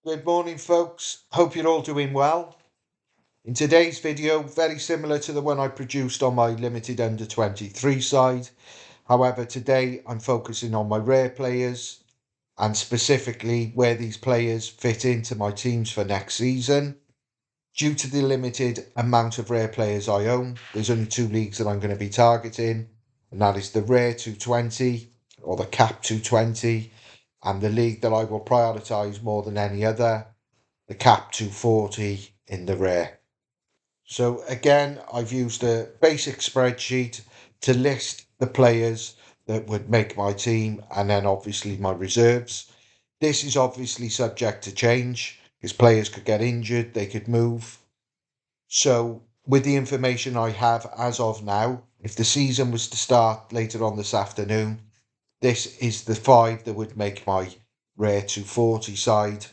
Good morning, folks. Hope you're all doing well. In today's video, very similar to the one I produced on my limited under 23 side. However, today I'm focusing on my rare players and specifically where these players fit into my teams for next season. Due to the limited amount of rare players I own, there's only two leagues that I'm going to be targeting, and that is the Rare 220 or the Cap 220, and the league that I will prioritise more than any other, the cap 240 in the rare. So again, I've used a basic spreadsheet to list the players that would make my team and then obviously my reserves. This is obviously subject to change because players could get injured, they could move. So with the information I have as of now, if the season was to start later on this afternoon, this is the five that would make my rare 240 side.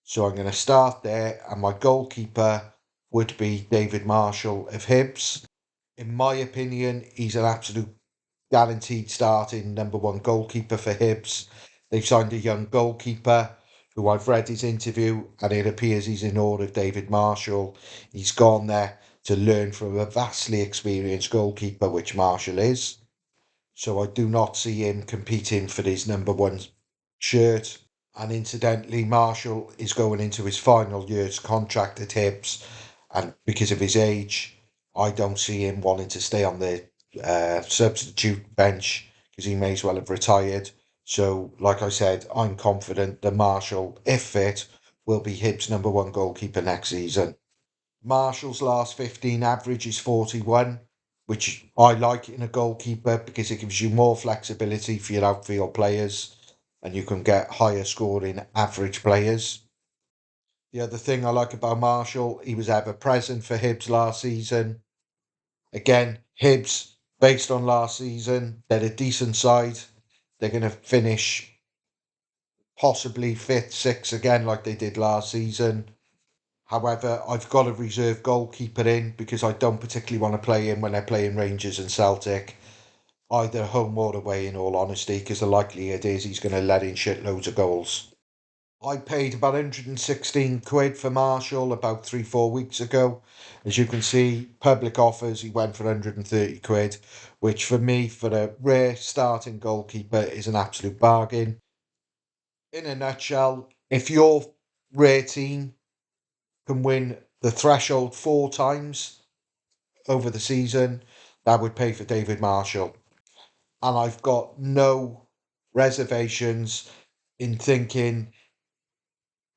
So I'm going to start there, and my goalkeeper would be David Marshall of Hibs. In my opinion, he's an absolute guaranteed starting number one goalkeeper for Hibs. They've signed a young goalkeeper who I've read his interview, and it appears he's in awe of David Marshall. He's gone there to learn from a vastly experienced goalkeeper, which Marshall is. So I do not see him competing for his number one shirt. And incidentally, Marshall is going into his final year's contract at Hibs, and because of his age, I don't see him wanting to stay on the substitute bench because he may as well have retired. So, like I said, I'm confident that Marshall, if fit, will be Hibs' number one goalkeeper next season. Marshall's last 15 average is 41, which I like in a goalkeeper because it gives you more flexibility for your outfield players and you can get higher scoring average players. The other thing I like about Marshall, he was ever present for Hibs last season. Again, Hibs, based on last season, they're a decent side. They're going to finish possibly fifth, sixth again, like they did last season. However, I've got a reserve goalkeeper in because I don't particularly want to play him when they're playing Rangers and Celtic, either home or away, in all honesty, because the likelihood is he's going to let in shitloads of goals. I paid about 116 quid for Marshall about 3, 4 weeks ago. As you can see, public offers, he went for 130 quid, which for me, for a rare starting goalkeeper, is an absolute bargain. In a nutshell, if your rare team can win the threshold 4 times over the season, that would pay for David Marshall. And I've got no reservations in thinking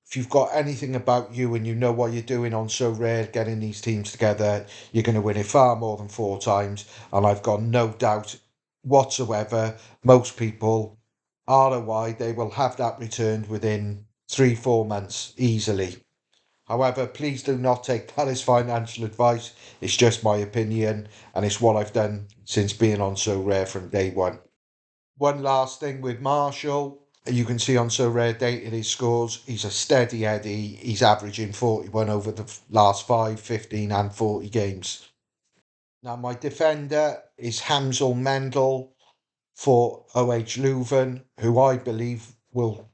if you've got anything about you and you know what you're doing on So Rare, getting these teams together, you're going to win it far more than 4 times. And I've got no doubt whatsoever, most people, ROI, they will have that returned within 3, 4 months easily. However, please do not take that as financial advice. It's just my opinion, and it's what I've done since being on So Rare from day one. One last thing with Marshall. You can see on So Rare dated his scores. He's a steady Eddie. He's averaging 41 over the last 5, 15, and 40 games. Now, my defender is Hamsel Mendel for OH Leuven, who I believe will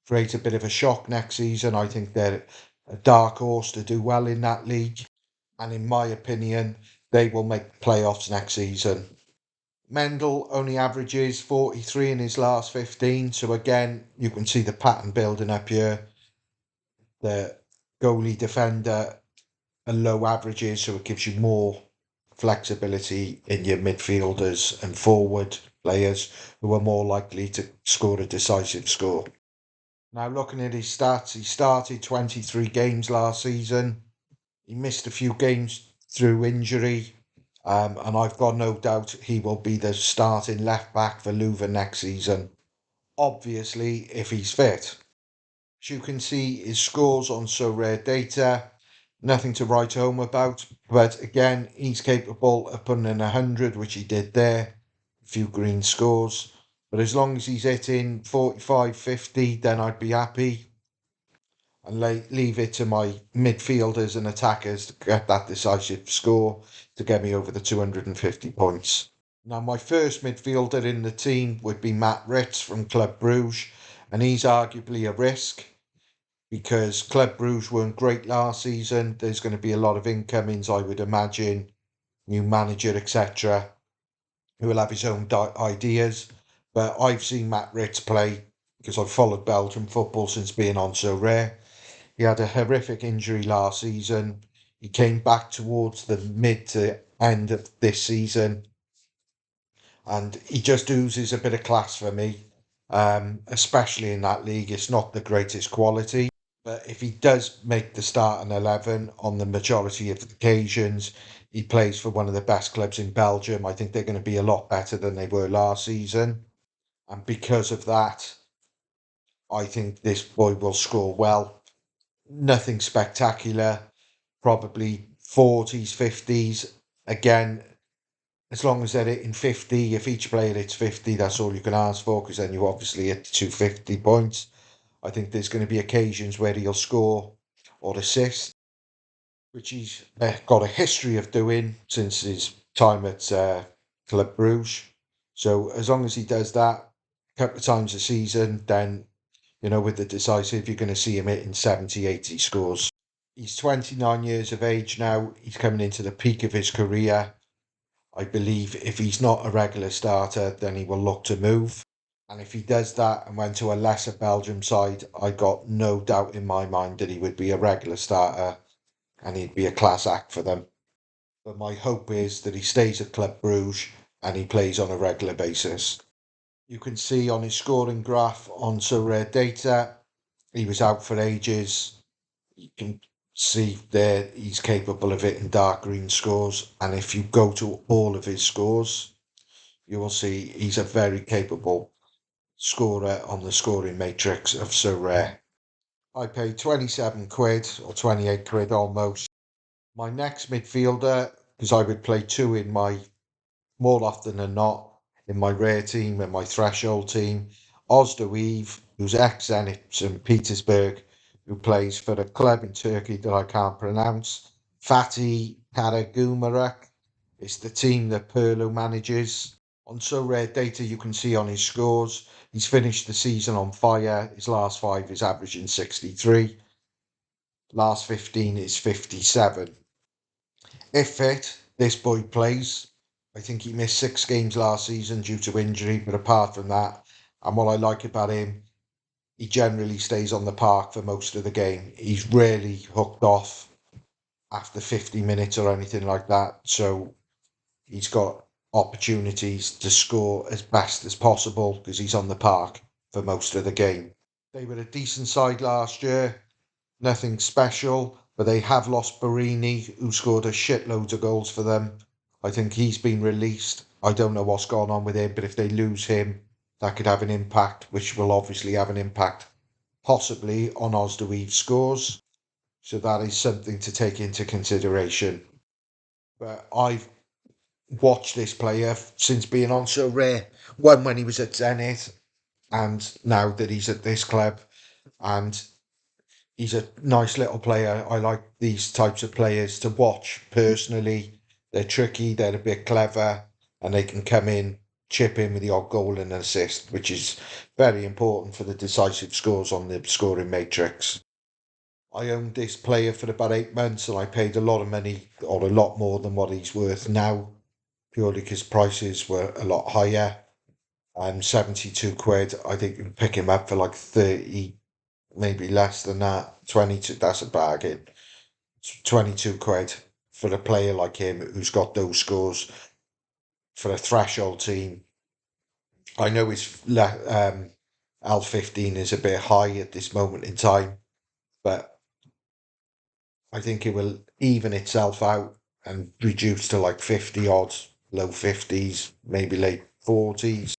create a bit of a shock next season. I think they're a dark horse to do well in that league. And in my opinion, they will make playoffs next season. Mendel only averages 43 in his last 15. So again, you can see the pattern building up here. The goalie defender and low averages, so it gives you more flexibility in your midfielders and forward players who are more likely to score a decisive score. Now, looking at his stats, he started 23 games last season. He missed a few games through injury, and I've got no doubt he will be the starting left back for Leuven next season. Obviously, if he's fit. As you can see, his scores on So Rare data, nothing to write home about, but again, he's capable of putting in 100, which he did there. A few green scores. But as long as he's hitting 45, 50, then I'd be happy and leave it to my midfielders and attackers to get that decisive score to get me over the 250 points. Now, my first midfielder in the team would be Matt Ritz from Club Bruges, and he's arguably a risk. because Club Brugge weren't great last season. There's going to be a lot of incomings, I would imagine, new manager, etc., who will have his own ideas. But I've seen Matt Ritz play because I've followed Belgian football since being on So Rare. He had a horrific injury last season. He came back towards the mid to end of this season, and he just oozes a bit of class for me. Especially in that league, it's not the greatest quality, but if he does make the starting 11 on the majority of occasions, he plays for one of the best clubs in Belgium. I think they're going to be a lot better than they were last season, and because of that, I think this boy will score well. Nothing spectacular, probably 40s, 50s. Again, as long as they're hitting 50, if each player hits 50, that's all you can ask for, because then you obviously hit 250 points. I think there's going to be occasions where he'll score or assist, which he's got a history of doing since his time at Club Brugge. So as long as he does that a couple of times a season, then, with the decisive, you're going to see him hitting 70, 80 scores. He's 29 years of age now. He's coming into the peak of his career. I believe if he's not a regular starter, then he will look to move. And if he does that and went to a lesser Belgium side, I got no doubt in my mind that he would be a regular starter and he'd be a class act for them. But my hope is that he stays at Club Brugge and he plays on a regular basis. You can see on his scoring graph on So Rare Data, he was out for ages. You can see there he's capable of hitting dark green scores. And if you go to all of his scores, you will see he's a very capable scorer on the scoring matrix of So Rare. I paid 27 quid or 28 quid almost. My next midfielder, because I would play two in my, more often than not, in my rare team and my threshold team, Ozdoev, who's ex-Zenit St. Petersburg, who plays for a club in Turkey that I can't pronounce. Fatih Karagumaruk is the team that Perlo manages. On So Rare Data, you can see on his scores, he's finished the season on fire. His last five is averaging 63. Last 15 is 57. If fit, this boy plays. I think he missed 6 games last season due to injury, but apart from that, and what I like about him, he generally stays on the park for most of the game. He's rarely hooked off after 50 minutes or anything like that. So he's got opportunities to score as best as possible because he's on the park for most of the game. They were a decent side last year, nothing special, but they have lost Barini, who scored a shitload of goals for them. I think he's been released. I don't know what's going on with him, but if they lose him, that could have an impact, which will obviously have an impact possibly on Ozdoev's scores. So that is something to take into consideration. But I've watched this player since being on So Rare. One when he was at Zenit, and now that he's at this club, and he's a nice little player. I like these types of players to watch personally. They're tricky, they're a bit clever, and they can come in, chip in with the odd goal and an assist, which is very important for the decisive scores on the scoring matrix. I owned this player for about 8 months and I paid a lot of money, or a lot more than what he's worth now, purely because prices were a lot higher. 72 quid. I think you can pick him up for like 30, maybe less than that. 22, that's a bargain. 22 quid for a player like him who's got those scores for a threshold team. I know his L15 is a bit high at this moment in time, but I think it will even itself out and reduce to like 50 odds, low 50s, maybe late 40s.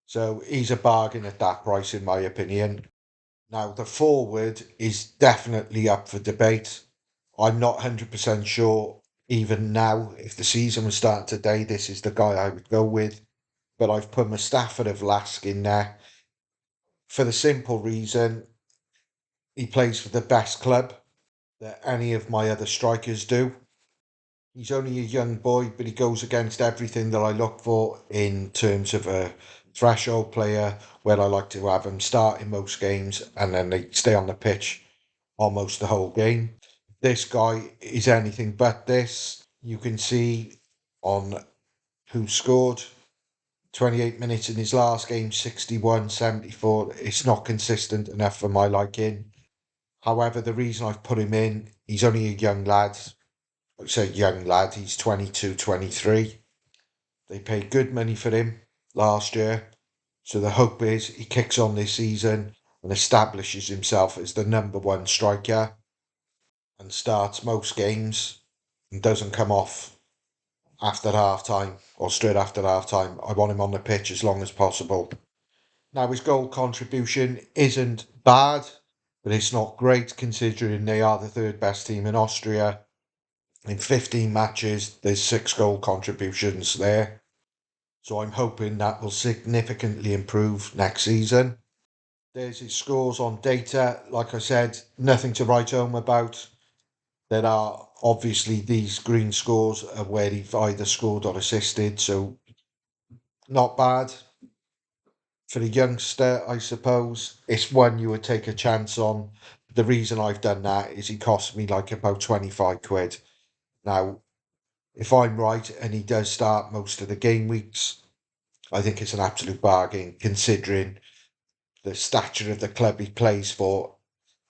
So he's a bargain at that price, in my opinion. Now, the forward is definitely up for debate. I'm not 100% sure, even now, if the season was starting today, this is the guy I would go with. But I've put Mustafa of Lask in there for the simple reason he plays for the best club that any of my other strikers do. He's only a young boy, but he goes against everything that I look for in terms of a threshold player, where I like to have him start in most games and then they stay on the pitch almost the whole game. This guy is anything but this. You can see on who scored 28 minutes in his last game, 61, 74. It's not consistent enough for my liking. However, the reason I've put him in, he's only a young lad. I say young lad, he's 22, 23. They paid good money for him last year. So the hope is he kicks on this season and establishes himself as the number one striker and starts most games and doesn't come off after half time or straight after half time. I want him on the pitch as long as possible. Now, his goal contribution isn't bad, but it's not great considering they are the third best team in Austria. In 15 matches, there's 6 goal contributions there. So I'm hoping that will significantly improve next season. There's his scores on data. Like I said, nothing to write home about. There are obviously these green scores are where he's either scored or assisted, so not bad. For a youngster, I suppose, it's one you would take a chance on. The reason I've done that is he cost me like about 25 quid. Now, if I'm right and he does start most of the game weeks, I think it's an absolute bargain considering the stature of the club he plays for.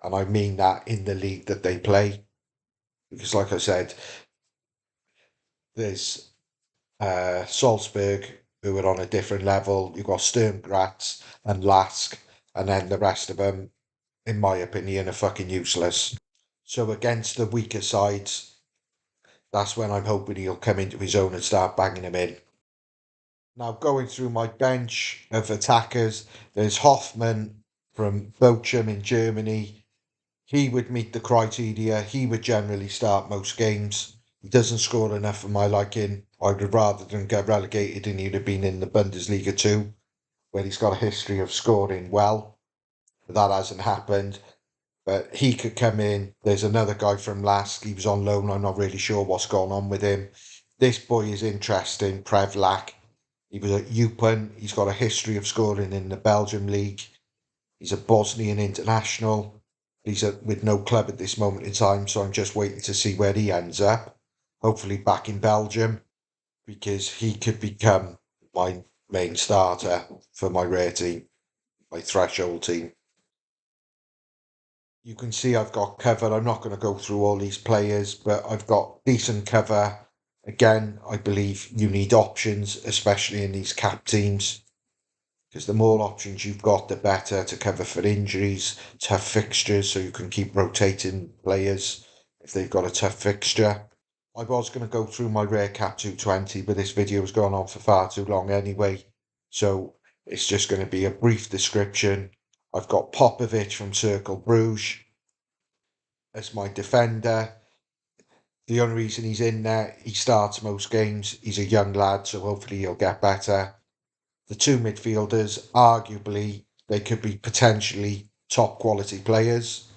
And I mean that in the league that they play. Because, like I said, there's Salzburg, who are on a different level. You've got Sturm Graz and Lask, and then the rest of them, in my opinion, are fucking useless. So against the weaker sides, that's when I'm hoping he'll come into his own and start banging them in. Now, going through my bench of attackers, there's Hoffman from Bochum in Germany. He would meet the criteria. He would generally start most games. He doesn't score enough for my liking. I would rather than get relegated and he'd have been in the Bundesliga too, where he's got a history of scoring well. But that hasn't happened. But he could come in. There's another guy from Lask. He was on loan. I'm not really sure what's going on with him. This boy is interesting. Prevlak. He was at Eupen. He's got a history of scoring in the Belgium league. He's a Bosnian international. He's with no club at this moment in time, so I'm just waiting to see where he ends up. Hopefully back in Belgium, because he could become my main starter for my rare team, my threshold team. You can see I've got cover. I'm not going to go through all these players, but I've got decent cover. Again, I believe you need options, especially in these cap teams, because the more options you've got, the better to cover for injuries, tough fixtures, so you can keep rotating players if they've got a tough fixture. I was going to go through my rare cap 220, but this video has gone on for far too long anyway, so it's just going to be a brief description. I've got Popovic from Circle Bruges as my defender. The only reason he's in there, he starts most games. He's a young lad, so hopefully he'll get better. The 2 midfielders, arguably, they could be potentially top quality players,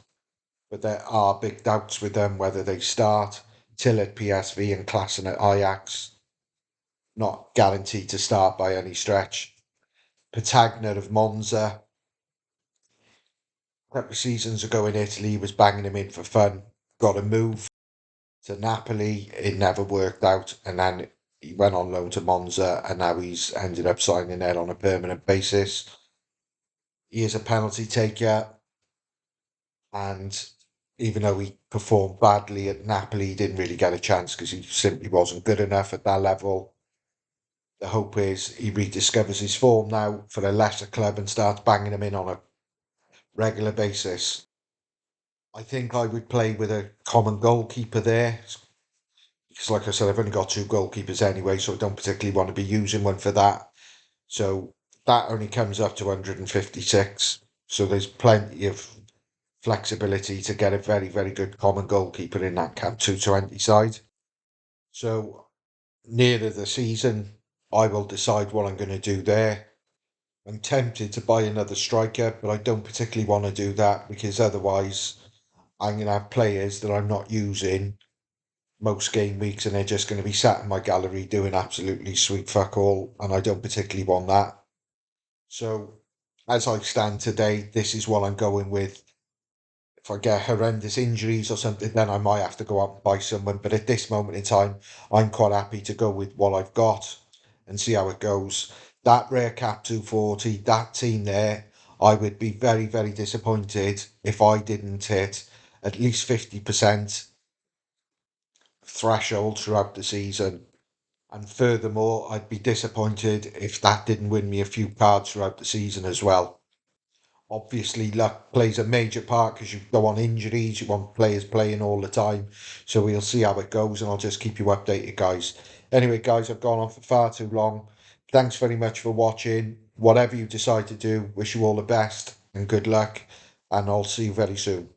but there are big doubts with them whether they start. Till at PSV and Klassen at Ajax, not guaranteed to start by any stretch. Patagna of Monza, a couple of seasons ago in Italy, he was banging him in for fun. Got a move to Napoli, it never worked out, and then he went on loan to Monza, and now he's ended up signing there on a permanent basis. He is a penalty taker, and even though he performed badly at Napoli, he didn't really get a chance because he simply wasn't good enough at that level. The hope is he rediscovers his form now for a lesser club and starts banging them in on a regular basis. I think I would play with a common goalkeeper there. Because, like I said, I've only got 2 goalkeepers anyway, so I don't particularly want to be using one for that. So that only comes up to 156. So there's plenty of flexibility to get a very, very good common goalkeeper in that cap 220 side. So nearer the season, I will decide what I'm going to do there. I'm tempted to buy another striker, but I don't particularly want to do that because otherwise I'm going to have players that I'm not using most game weeks and they're just going to be sat in my gallery doing absolutely sweet fuck all, and I don't particularly want that. So, as I stand today, this is what I'm going with If I get horrendous injuries or something, then I might have to go out and buy someone. But at this moment in time, I'm quite happy to go with what I've got and see how it goes. That rare cap 240, that team there, I would be very, very disappointed if I didn't hit at least 50% threshold throughout the season. And furthermore, I'd be disappointed if that didn't win me a few cards throughout the season as well. Obviously, luck plays a major part because you don't want injuries, you want players playing all the time. So we'll see how it goes, and I'll just keep you updated, guys. Anyway, guys, I've gone on for far too long. Thanks very much for watching. Whatever you decide to do, wish you all the best and good luck, and I'll see you very soon.